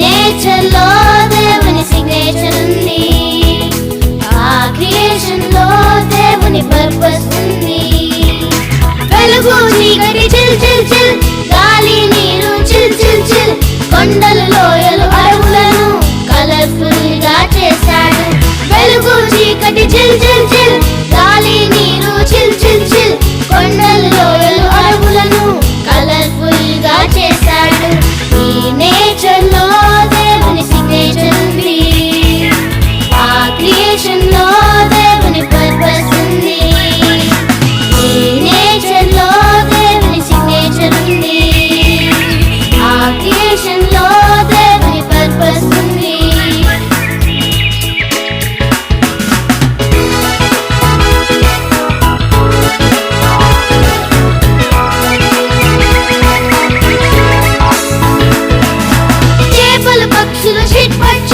Nature లో దేవుని signature ఉంది, ఆ క్రియేషన్ లో దేవుని పర్పస్ ఉంది. వెలుగు చీకటి చిల్ చిల్ చిల్, గాలి నీరు చిల్ చిల్ చిల్, కొండలు లోయలు అడవులను కలర్ఫుల్ గా చేశాడు. వెలుగు చీకటి చిల్ చిల్ చిల్, గాలి నీరు చిల్ చిల్ చిల్, కొండలు లోయలు అడవులను కలర్ఫుల్ గా చేశాడు. ఈ నేచర్ లో దేవుని సిగ్నేచర్ ఉంది, ఆ క్రియేషన్ లో దేవుని పర్పస్ ఉంది. ఈ నేచర్ లో దేవుని సిగ్నేచర్ ఉంది, ఆ క్రియేషన్ లో దేవుని పర్పస్ ఉంది. చేపలు పక్షులు చిట్పట్